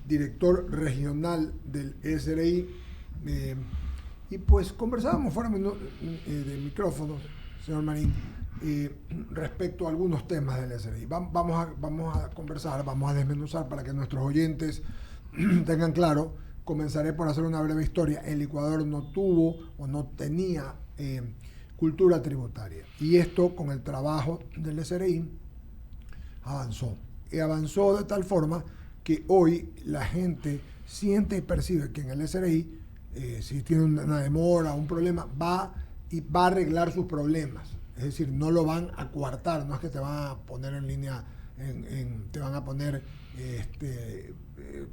director regional del SRI, y pues conversábamos fuera de micrófonos, señor Marín, respecto a algunos temas del SRI. Vamos a conversar, vamos a desmenuzar para que nuestros oyentes tengan claro. Comenzaré por hacer una breve historia. El Ecuador no tuvo o no tenía cultura tributaria, y esto con el trabajo del SRI avanzó, y avanzó de tal forma que hoy la gente siente y percibe que en el SRI, si tiene una demora, un problema, va a arreglar sus problemas. Es decir, no lo van a coartar, no es que te van a poner en línea, te van a poner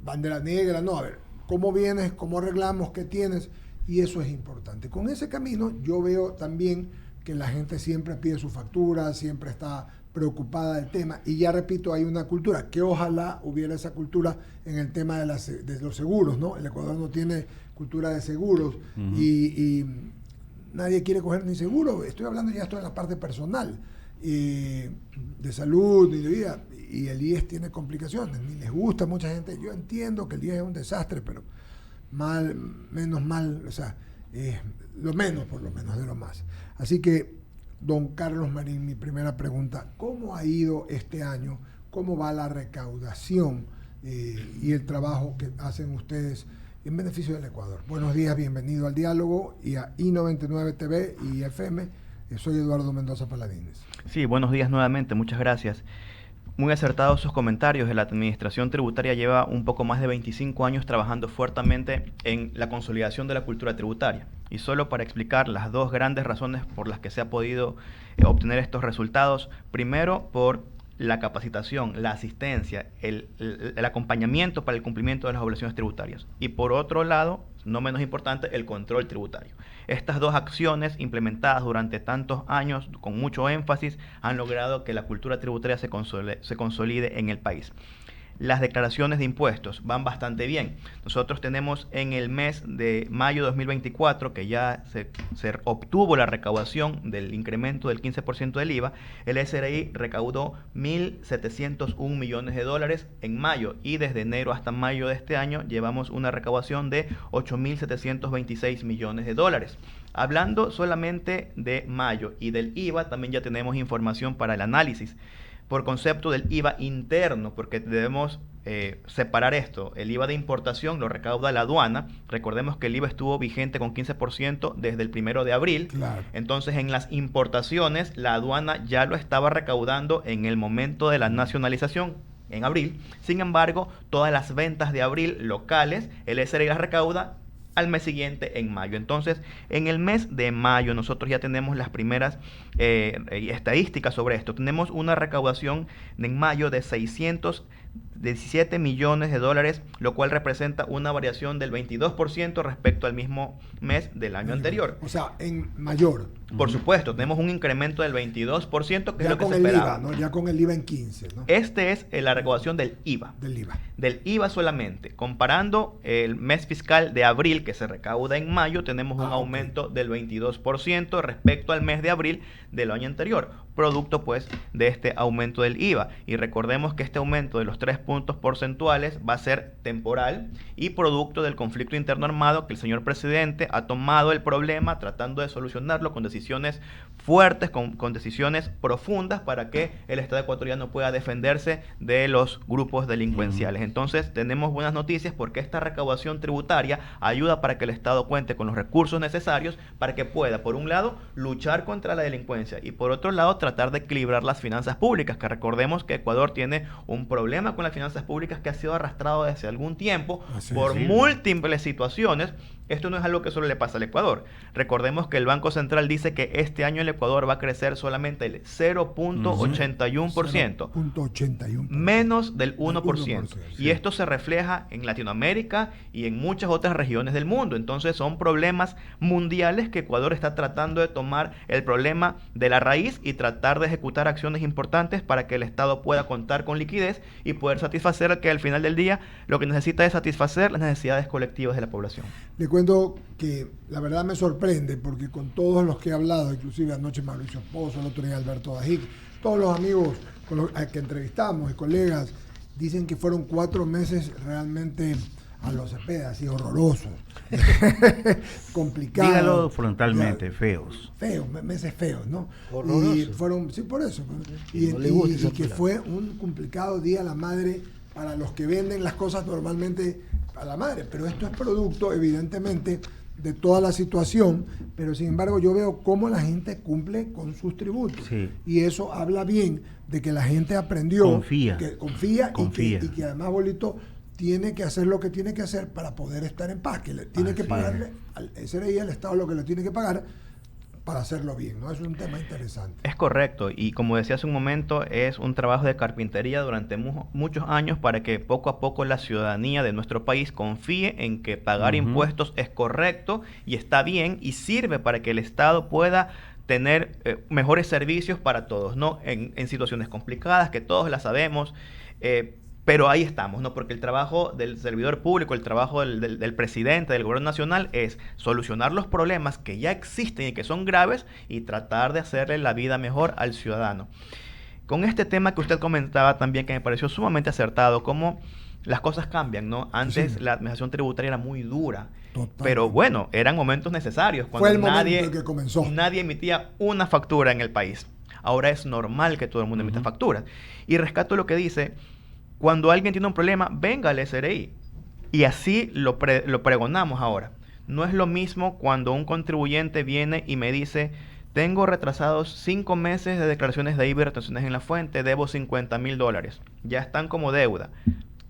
bandera negra, no, a ver, ¿cómo vienes? ¿Cómo arreglamos? ¿Qué tienes? Y eso es importante. Con ese camino yo veo también que la gente siempre pide su factura, siempre está preocupada del tema, y ya repito, hay una cultura, que ojalá hubiera esa cultura en el tema de los seguros, ¿no? El Ecuador no tiene cultura de seguros, y nadie quiere coger ni seguro. Estoy hablando ya esto en la parte personal, de salud y de vida, y el IES tiene complicaciones, ni les gusta a mucha gente. Yo entiendo que el IES es un desastre, pero menos mal, o sea, lo menos por lo menos de lo más. Así que, don Carlos Marín, mi primera pregunta: ¿cómo ha ido este año? ¿Cómo va la recaudación y el trabajo que hacen ustedes en beneficio del Ecuador? Buenos días, bienvenido al Diálogo y a I99 TV y FM. Soy Eduardo Mendoza Paladines. Sí, buenos días nuevamente, muchas gracias. Muy acertados sus comentarios. La administración tributaria lleva un poco más de 25 años trabajando fuertemente en la consolidación de la cultura tributaria. Y solo para explicar las dos grandes razones por las que se ha podido obtener estos resultados: primero, por la capacitación, la asistencia, el acompañamiento para el cumplimiento de las obligaciones tributarias. Y por otro lado, no menos importante, el control tributario. Estas dos acciones, implementadas durante tantos años con mucho énfasis, han logrado que la cultura tributaria se consolide en el país. Las declaraciones de impuestos van bastante bien. Nosotros tenemos en el mes de mayo de 2024, que ya se obtuvo la recaudación del incremento del 15% del IVA, el SRI recaudó 1.701 millones de dólares en mayo, y desde enero hasta mayo de este año llevamos una recaudación de 8.726 millones de dólares. Hablando solamente de mayo y del IVA, también ya tenemos información para el análisis por concepto del IVA interno, porque debemos separar esto. El IVA de importación lo recauda la aduana. Recordemos que el IVA estuvo vigente con 15% desde el 1 de abril. Claro. Entonces, en las importaciones, la aduana ya lo estaba recaudando en el momento de la nacionalización, en abril. Sin embargo, todas las ventas de abril locales, el SRI las recauda al mes siguiente, en mayo. Entonces, en el mes de mayo nosotros ya tenemos las primeras estadísticas sobre esto. Tenemos una recaudación en mayo de 617 millones de dólares, lo cual representa una variación del 22% respecto al mismo mes del año anterior. O sea, en mayor. Por supuesto, tenemos un incremento del 22%, que ya es lo que con se el esperaba. IVA, ¿no? Ya con el IVA en 15, ¿no? Este es la recaudación del IVA. Del IVA. Del IVA solamente. Comparando el mes fiscal de abril, que se recauda en mayo, tenemos un aumento del 22% respecto al mes de abril del año anterior, producto pues de este aumento del IVA. Y recordemos que este aumento de los 3 puntos porcentuales va a ser temporal y producto del conflicto interno armado, que el señor presidente ha tomado el problema tratando de solucionarlo con decisiones fuertes, con decisiones profundas, para que el Estado ecuatoriano pueda defenderse de los grupos delincuenciales. Entonces tenemos buenas noticias, porque esta recaudación tributaria ayuda para que el Estado cuente con los recursos necesarios para que pueda, por un lado, luchar contra la delincuencia, y por otro lado, tratar de equilibrar las finanzas públicas, que recordemos que Ecuador tiene un problema con las finanzas públicas que ha sido arrastrado desde algún tiempo por múltiples situaciones. Esto no es algo que solo le pasa al Ecuador. Recordemos que el Banco Central dice que este año el Ecuador va a crecer solamente el 0.81%, 0.81%, menos del 1%. Sí. Y esto se refleja en Latinoamérica y en muchas otras regiones del mundo. Entonces son problemas mundiales que Ecuador está tratando de tomar el problema de la raíz y tratar de ejecutar acciones importantes para que el Estado pueda contar con liquidez y poder satisfacer, que al final del día lo que necesita es satisfacer las necesidades colectivas de la población. Le cuento que la verdad me sorprende, porque con todos los que he hablado, inclusive anoche Mauricio Pozo, el otro día Alberto Dajic, todos los amigos con los que entrevistamos y colegas, dicen que fueron 4 meses realmente a los Cepeda, así horrorosos, complicados. Dígalo frontalmente, feos. Feos, meses feos, ¿no? Horrorosos. Y fueron, sí, por eso. Que no le gusta esa Y que palabra. fue un complicado día a la madre para los que venden las cosas normalmente a la madre. Pero esto es producto, evidentemente, de toda la situación, pero sin embargo yo veo cómo la gente cumple con sus tributos. Sí. Y eso habla bien de que la gente aprendió, Confía. que confía. Confía. Y que además, Bolito, tiene que hacer lo que tiene que hacer para poder estar en paz, que le tiene que Así pagarle al SRI, al Estado, lo que le tiene que pagar para hacerlo bien, ¿no? Es un tema interesante. Es correcto, y como decía hace un momento, es un trabajo de carpintería durante muchos años para que poco a poco la ciudadanía de nuestro país confíe en que pagar impuestos es correcto y está bien y sirve para que el Estado pueda tener mejores servicios para todos, ¿no? En situaciones complicadas, que todos las sabemos, pero ahí estamos, ¿no? Porque el trabajo del servidor público, el trabajo del presidente, del gobierno nacional, es solucionar los problemas que ya existen y que son graves y tratar de hacerle la vida mejor al ciudadano. Con este tema que usted comentaba también, que me pareció sumamente acertado, cómo las cosas cambian, ¿no? Antes Sí. la administración tributaria era muy dura, Total. pero bueno, eran momentos necesarios Fue cuando el momento en que comenzó. nadie emitía una factura en el país. Ahora es normal que todo el mundo emita facturas. Y rescato lo que dice: cuando alguien tiene un problema, venga al SRI. Y así lo pregonamos ahora. No es lo mismo cuando un contribuyente viene y me dice: tengo retrasados 5 meses de declaraciones de IVA y retenciones en la fuente, debo $50,000. Ya están como deuda.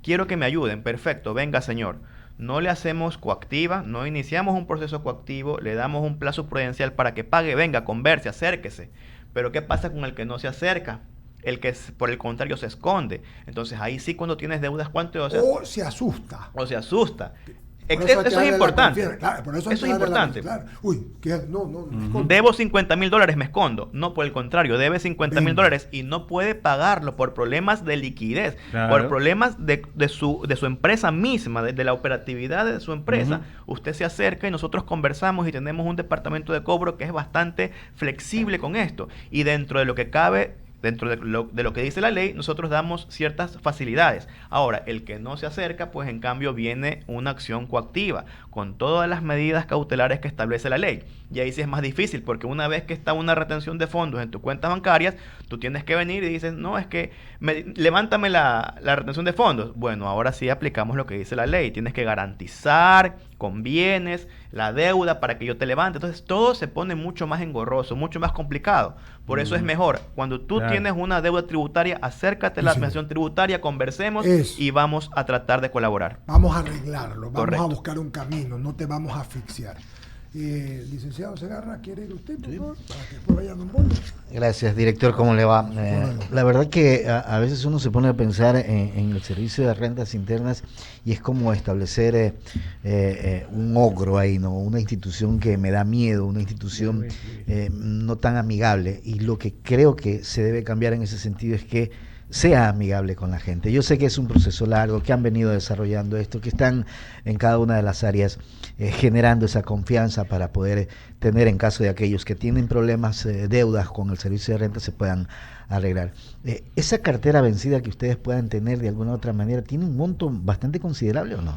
Quiero que me ayuden. Perfecto, venga, señor. No le hacemos coactiva, no iniciamos un proceso coactivo, le damos un plazo prudencial para que pague, venga, converse, acérquese. Pero ¿qué pasa con el que no se acerca? El que por el contrario se esconde. Entonces ahí sí, cuando tienes deudas, ¿cuánto? O Se asusta. se asusta. Por Eso hay que es darle la importante. confianza. Claro, por eso hay Eso que es darle la importante. confianza, claro. Uy, no, me escondo. Debo $50,000, me escondo. No, por el contrario, debe $50,000 y no puede pagarlo por problemas de liquidez, Claro. por problemas de su empresa misma, de la operatividad de su empresa. Usted se acerca y nosotros conversamos y tenemos un departamento de cobro que es bastante flexible con esto. Y dentro de lo que cabe, dentro de lo que dice la ley, nosotros damos ciertas facilidades. Ahora, el que no se acerca, pues en cambio viene una acción coactiva, con todas las medidas cautelares que establece la ley. Y ahí sí es más difícil, porque una vez que está una retención de fondos en tus cuentas bancarias, tú tienes que venir y dices: no, es que levántame la retención de fondos. Bueno, ahora sí aplicamos lo que dice la ley. Tienes que garantizar con bienes la deuda para que yo te levante. Entonces todo se pone mucho más engorroso, mucho más complicado. Por eso es mejor, cuando tú tienes una deuda tributaria, acércate a la administración tributaria, conversemos y vamos a tratar de colaborar. Vamos a arreglarlo, vamos Correcto. a buscar un camino, no te vamos a asfixiar. Licenciado Segarra, ¿quiere ir usted, por favor? Para que después vaya Don Bolo. Gracias, director, ¿cómo le va? La verdad que a veces uno se pone a pensar en el servicio de rentas internas y es como establecer un ogro ahí, ¿no? Una institución que me da miedo, una institución no tan amigable. Y lo que creo que se debe cambiar en ese sentido es que sea amigable con la gente. Yo sé que es un proceso largo, que han venido desarrollando esto, que están en cada una de las áreas generando esa confianza para poder tener, en caso de aquellos que tienen problemas, deudas con el servicio de renta, se puedan arreglar. ¿Esa cartera vencida que ustedes puedan tener de alguna u otra manera tiene un monto bastante considerable o no?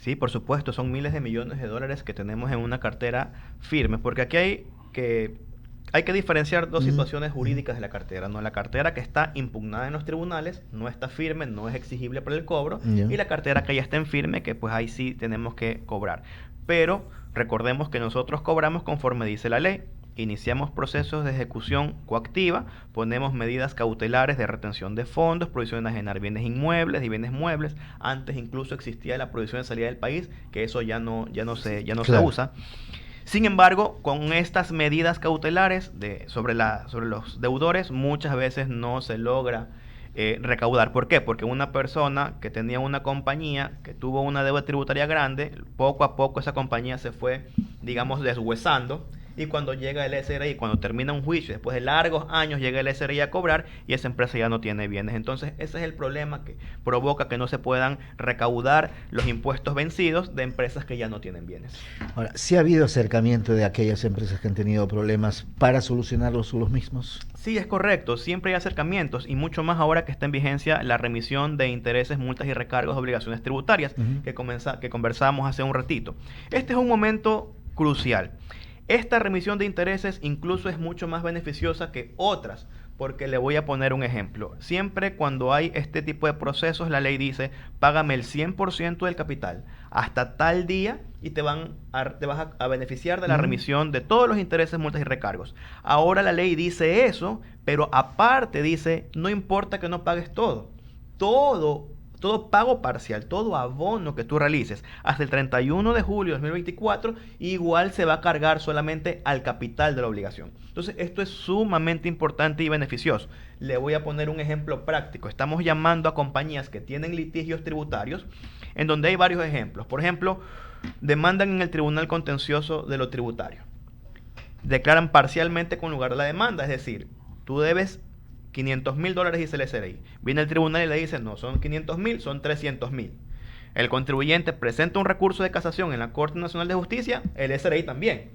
Sí, por supuesto, son miles de millones de dólares que tenemos en una cartera firme, porque aquí hay que diferenciar dos situaciones jurídicas de la cartera, ¿no? La cartera que está impugnada en los tribunales no está firme, no es exigible para el cobro, y la cartera que ya está en firme, que pues ahí sí tenemos que cobrar. Pero recordemos que nosotros cobramos conforme dice la ley. Iniciamos procesos de ejecución coactiva, ponemos medidas cautelares de retención de fondos, prohibición de enajenar bienes inmuebles y bienes muebles. Antes incluso existía la prohibición de salida del país, que eso ya no se usa. Sin embargo, con estas medidas cautelares sobre los deudores, muchas veces no se logra recaudar. ¿Por qué? Porque una persona que tenía una compañía, que tuvo una deuda tributaria grande, poco a poco esa compañía se fue, digamos, deshuesando, y cuando llega el SRI, cuando termina un juicio, después de largos años llega el SRI a cobrar y esa empresa ya no tiene bienes. Entonces ese es el problema que provoca que no se puedan recaudar los impuestos vencidos de empresas que ya no tienen bienes. Ahora, ¿sí ha habido acercamiento de aquellas empresas que han tenido problemas para solucionarlos los mismos? Sí, es correcto. Siempre hay acercamientos y mucho más ahora que está en vigencia la remisión de intereses, multas y recargos de obligaciones tributarias que conversamos hace un ratito. Este es un momento crucial. Esta remisión de intereses incluso es mucho más beneficiosa que otras, porque le voy a poner un ejemplo. Siempre cuando hay este tipo de procesos, la ley dice, págame el 100% del capital hasta tal día y te vas a beneficiar de la remisión de todos los intereses, multas y recargos. Ahora la ley dice eso, pero aparte dice, no importa que no pagues todo. Todo pago parcial, todo abono que tú realices hasta el 31 de julio de 2024, igual se va a cargar solamente al capital de la obligación. Entonces, esto es sumamente importante y beneficioso. Le voy a poner un ejemplo práctico. Estamos llamando a compañías que tienen litigios tributarios, en donde hay varios ejemplos. Por ejemplo, demandan en el Tribunal Contencioso de lo Tributario. Declaran parcialmente con lugar de la demanda, es decir, tú debes $500,000, dice el SRI. Viene el tribunal y le dice, no son 500,000, son 300,000. El contribuyente presenta un recurso de casación en la Corte Nacional de Justicia, el SRI también.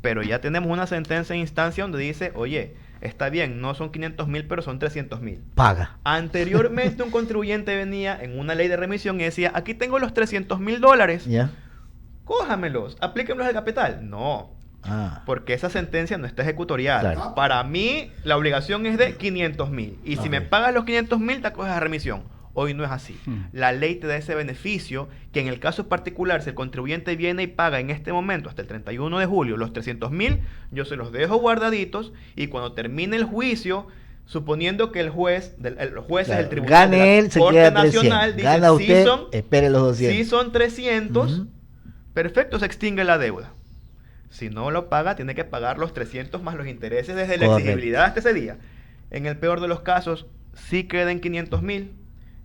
Pero ya tenemos una sentencia en instancia donde dice, oye, está bien, no son 500,000, pero son 300,000. Paga. Anteriormente un contribuyente venía en una ley de remisión y decía, aquí tengo los $300,000. ¿Ya? Cójamelos, aplíquenlos al capital. No. Porque esa sentencia no está ejecutoriada. Claro. Para mí, la obligación es de 500,000. Y si me pagas los 500,000, te acoges a remisión. Hoy no es así. La ley te da ese beneficio que en el caso particular, si el contribuyente viene y paga en este momento, hasta el 31 de julio, los 300,000, yo se los dejo guardaditos y cuando termine el juicio, suponiendo que el juez es el tribunal Gane de él, la se Corte queda Nacional, 300. dice, Gana usted, si espere los 200. Si son 300, perfecto, se extingue la deuda. Si no lo paga, tiene que pagar los 300 más los intereses desde la exigibilidad hasta ese día. En el peor de los casos, sí queda en 500,000.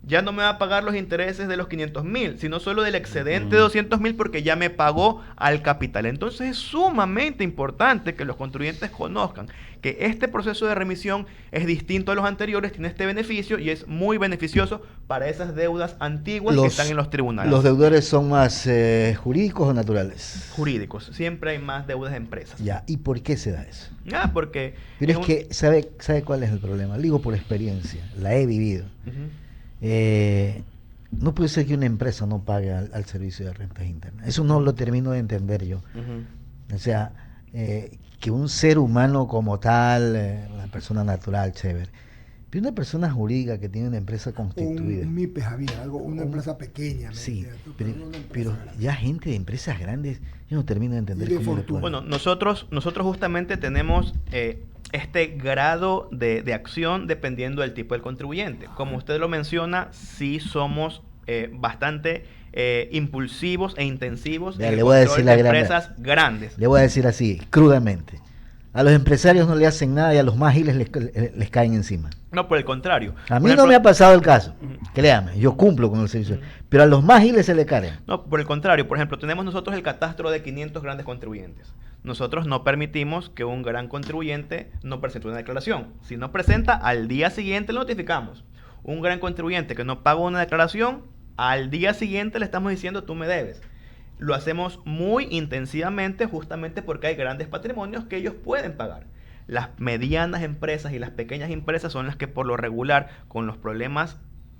Ya no me va a pagar los intereses de los 500,000, sino solo del excedente de 200,000 porque ya me pagó al capital. Entonces es sumamente importante que los contribuyentes conozcan que este proceso de remisión es distinto a los anteriores, tiene este beneficio y es muy beneficioso para esas deudas antiguas que están en los tribunales. ¿Los deudores son más jurídicos o naturales? Jurídicos. Siempre hay más deudas de empresas. Ya, ¿y por qué se da eso? Porque... Pero es que, ¿sabe cuál es el problema? Digo por experiencia, la he vivido. No puede ser que una empresa no pague al servicio de rentas internas. Eso no lo termino de entender yo. O sea, que un ser humano como tal, una persona natural, chévere, pero una persona jurídica que tiene una empresa constituida. Un MIPE, Javier, una empresa pequeña. Sí, pero ya gente de empresas grandes, yo no termino de entender cómo le pueden. Bueno, nosotros justamente tenemos este grado de acción dependiendo del tipo del contribuyente. Como usted lo menciona, sí somos bastante impulsivos e intensivos en el control de empresas grandes. Le voy a decir así, crudamente. A los empresarios no le hacen nada y a los más giles les caen encima. No, por el contrario. A mí no me ha pasado el caso. Créame, yo cumplo con el servicio. Pero a los más giles se le cargan. No, por el contrario. Por ejemplo, tenemos nosotros el catastro de 500 grandes contribuyentes. Nosotros no permitimos que un gran contribuyente no presente una declaración. Si no presenta, al día siguiente lo notificamos. Un gran contribuyente que no paga una declaración, al día siguiente le estamos diciendo tú me debes. Lo hacemos muy intensivamente justamente porque hay grandes patrimonios que ellos pueden pagar. Las medianas empresas y las pequeñas empresas son las que por lo regular, con los problemas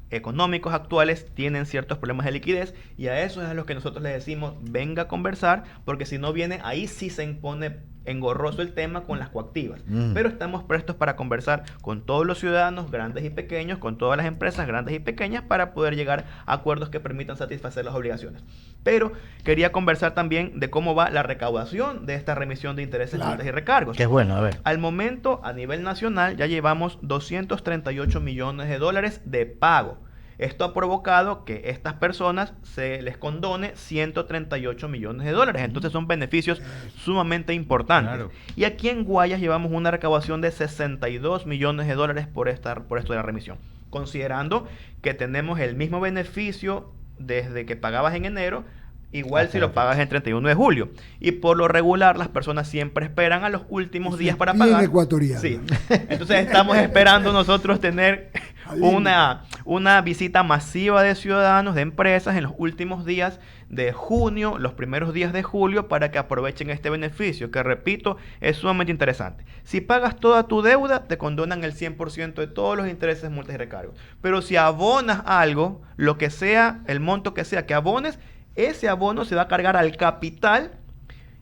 económicos actuales, tienen ciertos problemas de liquidez y a eso es a los que nosotros les decimos venga a conversar, porque si no viene, ahí sí se impone engorroso el tema con las coactivas. Pero estamos prestos para conversar con todos los ciudadanos, grandes y pequeños, con todas las empresas grandes y pequeñas, para poder llegar a acuerdos que permitan satisfacer las obligaciones. Pero quería conversar también de cómo va la recaudación de esta remisión de intereses, multas y recargos. Que es bueno, a ver. Al momento, a nivel nacional, ya llevamos $238 millones de pago. Esto ha provocado que estas personas se les condone $138 millones. Entonces son beneficios sumamente importantes. Claro. Y aquí en Guayas llevamos una recaudación de $62 millones por esto de la remisión. Considerando que tenemos el mismo beneficio desde que pagabas en enero igual Hasta si la lo pagas en 31 de julio. Y por lo regular, las personas siempre esperan a los últimos días para bien pagar. ecuatoriano. Sí. Entonces estamos esperando nosotros tener una visita masiva de ciudadanos, de empresas en los últimos días de junio, los primeros días de julio, para que aprovechen este beneficio, que repito, es sumamente interesante. Si pagas toda tu deuda, te condonan el 100% de todos los intereses, multas y recargos. Pero si abonas algo, lo que sea, el monto que sea que abones, ese abono se va a cargar al capital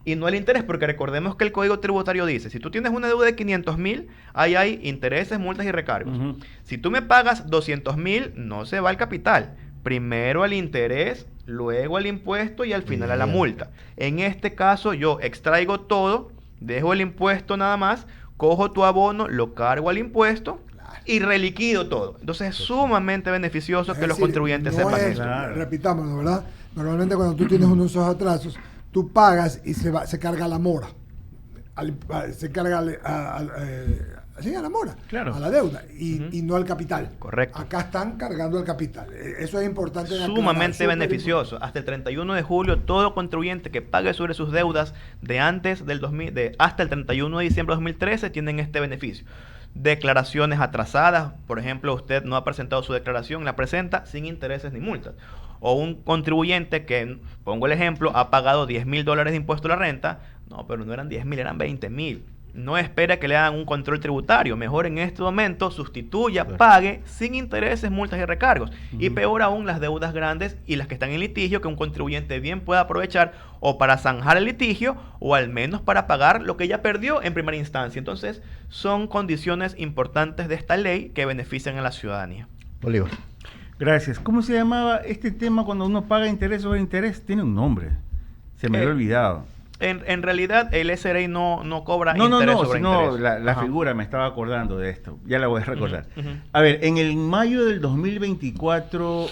y no al interés, porque recordemos que el Código Tributario dice, si tú tienes una deuda de 500.000, ahí hay intereses, multas y recargos. Si tú me pagas 200.000, no se va al capital. Primero al interés, luego al impuesto y al final a la multa. En este caso yo extraigo todo, dejo el impuesto nada más, cojo tu abono, lo cargo al impuesto y reliquido todo. Entonces es sumamente beneficioso Es que los decir, contribuyentes no sepan es, eso. Claro. repitámoslo, ¿verdad? Normalmente cuando tú tienes unos atrasos, tú pagas y se carga la mora. Se carga a la mora, Claro. a la deuda y no al capital. Correcto. Acá están cargando el capital. Eso es importante. de aclarar, Sumamente súper beneficioso. Hasta el 31 de julio, todo contribuyente que pague sobre sus deudas de antes del 2000, hasta el 31 de diciembre de 2013 tienen este beneficio. Declaraciones atrasadas, por ejemplo, usted no ha presentado su declaración, la presenta sin intereses ni multas. O un contribuyente que, pongo el ejemplo, ha pagado $10,000 de impuesto a la renta, no, pero no eran 10,000, eran 20,000. No espera que le hagan un control tributario. Mejor en este momento sustituya, pague sin intereses, multas y recargos. Y peor aún las deudas grandes y las que están en litigio, que un contribuyente bien pueda aprovechar o para zanjar el litigio o al menos para pagar lo que ya perdió en primera instancia. Entonces son condiciones importantes de esta ley que benefician a la ciudadanía. Bolívar. Gracias. ¿Cómo se llamaba este tema cuando uno paga interés sobre interés? Tiene un nombre. Se me había olvidado. En realidad el SRI no cobra No, interés sobre sino interés. la figura, me estaba acordando de esto. Ya la voy a recordar. Ujú. A ver, en el mayo del 2024,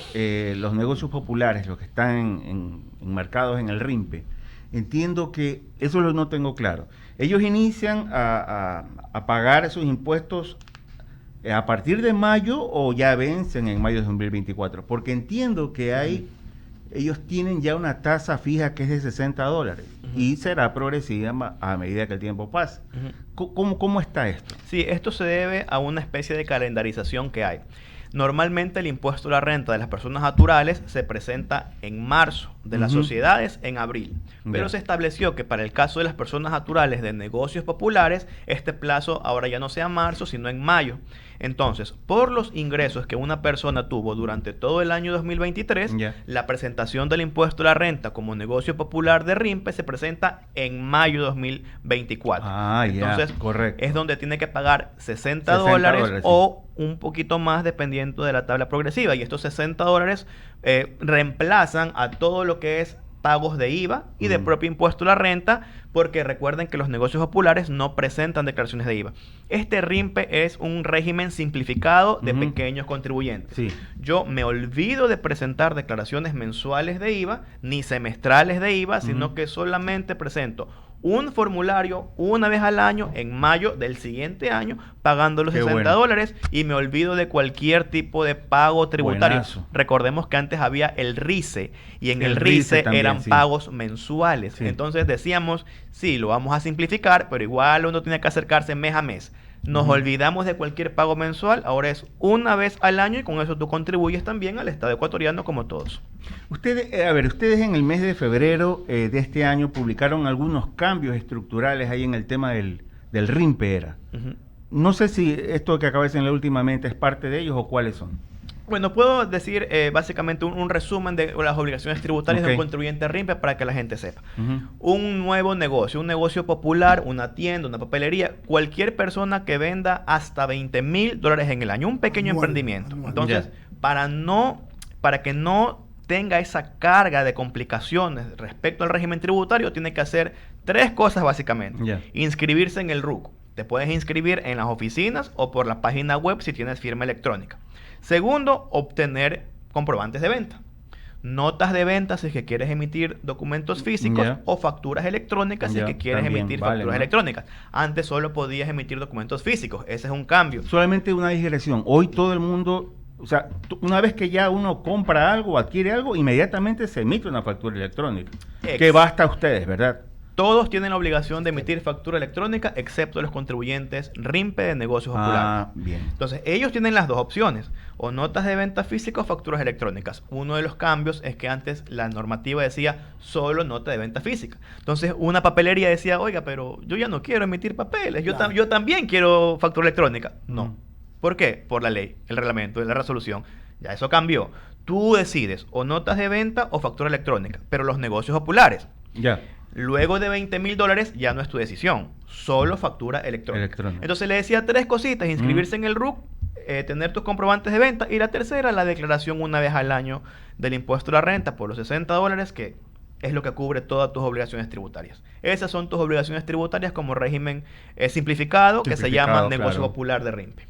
los negocios populares, los que están enmarcados en el RIMPE, entiendo que eso no tengo claro. Ellos inician a pagar esos impuestos a partir de mayo o ya vencen en mayo de 2024, porque entiendo que ellos tienen ya una tasa fija que es de $60 y será progresiva a medida que el tiempo pase. ¿Cómo está esto? Sí, esto se debe a una especie de calendarización que hay. Normalmente el impuesto a la renta de las personas naturales se presenta en marzo, de las sociedades en abril. Pero se estableció que para el caso de las personas naturales de negocios populares, este plazo ahora ya no sea marzo, sino en mayo. Entonces, por los ingresos que una persona tuvo durante todo el año 2023, la presentación del impuesto a la renta como negocio popular de RIMPE se presenta en mayo 2024. Entonces, correcto. Es donde tiene que pagar $60 o un poquito más dependiendo de la tabla progresiva. Y estos $60 reemplazan a todo lo que es pagos de IVA y de propio impuesto a la renta, porque recuerden que los negocios populares no presentan declaraciones de IVA. Este RIMPE es un régimen simplificado de pequeños contribuyentes. Sí. Yo me olvido de presentar declaraciones mensuales de IVA, ni semestrales de IVA, sino que solamente presento un formulario una vez al año en mayo del siguiente año, pagando los $60 y me olvido de cualquier tipo de pago tributario. Buenazo. Recordemos que antes había el RICE y en el RICE RICE también, eran pagos mensuales. Sí. Entonces decíamos, sí, lo vamos a simplificar, pero igual uno tiene que acercarse mes a mes. Nos olvidamos de cualquier pago mensual, ahora es una vez al año y con eso tú contribuyes también al Estado ecuatoriano como todos. Ustedes en el mes de febrero de este año publicaron algunos cambios estructurales ahí en el tema del RIMPE. No sé si esto que acaba de decir últimamente es parte de ellos o cuáles son. Bueno, puedo decir básicamente un resumen de las obligaciones tributarias de un contribuyente RIMPE para que la gente sepa. Un nuevo negocio, un negocio popular, una tienda, una papelería, cualquier persona que venda hasta $20,000 en el año, un pequeño emprendimiento. Entonces, para que no tenga esa carga de complicaciones respecto al régimen tributario, tiene que hacer 3 cosas básicamente. Inscribirse en el RUC. Te puedes inscribir en las oficinas o por la página web si tienes firma electrónica. Segundo, obtener comprobantes de venta. Notas de venta si es que quieres emitir documentos físicos o facturas electrónicas si es que quieres emitir facturas electrónicas. Antes solo podías emitir documentos físicos. Ese es un cambio. Solamente una digresión. Hoy todo el mundo O sea, una vez que ya uno compra algo o adquiere algo, inmediatamente se emite una factura electrónica. Que va hasta ustedes, ¿verdad? Todos tienen la obligación de emitir factura electrónica, excepto los contribuyentes RIMPE de negocios populares. Bien. Entonces, ellos tienen las dos opciones, o notas de venta física o facturas electrónicas. Uno de los cambios es que antes la normativa decía solo nota de venta física. Entonces, una papelería decía, oiga, pero yo ya no quiero emitir papeles, Claro. yo también quiero factura electrónica. No. ¿Por qué? Por la ley, el reglamento, la resolución. Ya eso cambió. Tú decides o notas de venta o factura electrónica, pero los negocios populares, Ya. luego de $20,000 ya no es tu decisión, solo factura electrónica. Entonces le decía 3 cositas: inscribirse en el RUC, tener tus comprobantes de venta, y la tercera, la declaración una vez al año del impuesto a la renta por los $60, que es lo que cubre todas tus obligaciones tributarias. Esas son tus obligaciones tributarias como régimen simplificado, que se llama negocio popular de RIMPE.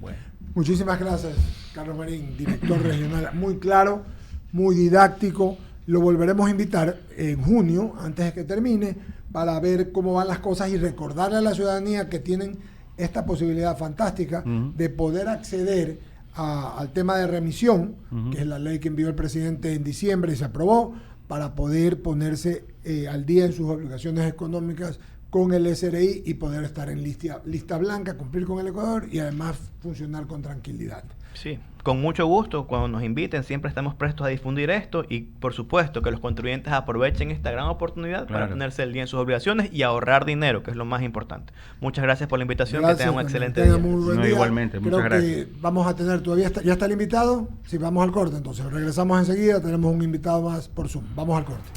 Bueno. Muchísimas gracias, Carlos Marín, director regional. Muy claro, muy didáctico. Lo volveremos a invitar en junio, antes de que termine, para ver cómo van las cosas y recordarle a la ciudadanía que tienen esta posibilidad fantástica de poder acceder al tema de remisión, que es la ley que envió el presidente en diciembre y se aprobó, para poder ponerse al día en sus obligaciones económicas con el SRI y poder estar en lista blanca, cumplir con el Ecuador y además funcionar con tranquilidad. Sí, con mucho gusto. Cuando nos inviten siempre estamos prestos a difundir esto, y por supuesto que los contribuyentes aprovechen esta gran oportunidad para ponerse al día en sus obligaciones y ahorrar dinero, que es lo más importante. Muchas gracias por la invitación. Gracias, que tengan un excelente tengan día. muy buen día. Igualmente, muchas Creo gracias. que vamos a tener, ya está el invitado. Si vamos al corte, entonces regresamos enseguida, tenemos un invitado más por Zoom. Vamos al corte.